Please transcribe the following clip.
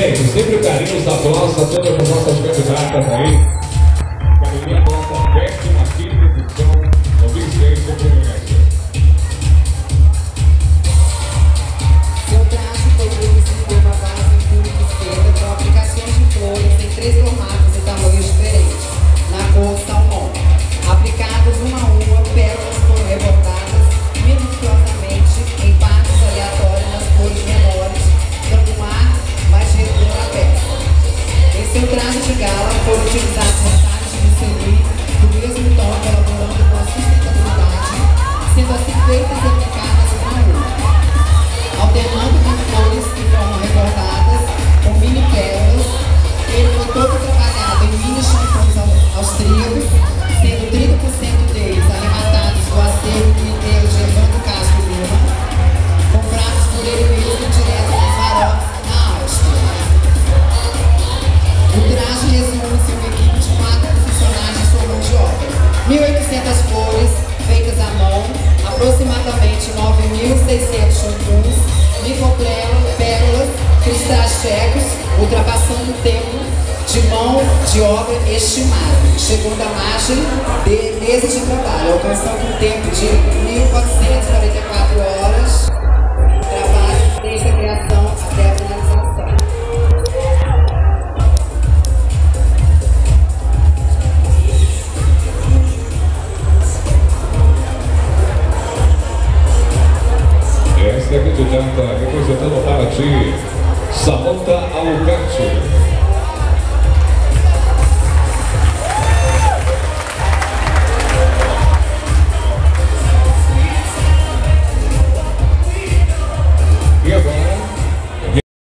Gente, sempre carinhos da nossa, todas as nossas candidatas aí. Academia nossa 15ª edição do Vicente Fluminense. Seu traje foi produzido em uma base em público esquerda com aplicação de flores em 3 formatos e tamanhos diferentes, na cor salmão. Aplicadas uma a uma, pérolas foram rebordadas minuciosamente em partes aleatórias nas cores menores, dando um ar mais redondo à peça. Em seu traje de gala foram utilizados retalhos de miscelim do mesmo tom, colaborando com a sustentabilidade, sendo assim feitas e aplicadas uma a uma, alternando com flores que foram rebordadas com mini pérolas. Ele foi todo trabalhado em mini champões austríacos, sendo 30% deles arrematados do acervo inteiro de Evandro Castro Lima, comprados por ele mesmo direto dos Marocs, na Áustria. O traje resume-se uma equipe de 4 profissionais de sua mão de obra, 1.800 flores feitas à mão, aproximadamente 9.600 champões, micropérolas, cristais checos, ultrapassando o tempo de mão de obra estimado, segundo a margem de meses de trabalho, alcançando um tempo de 1.444 horas de trabalho desde a criação até a finalização. Esta é a candidata representando para ti, Samantha Alcarte.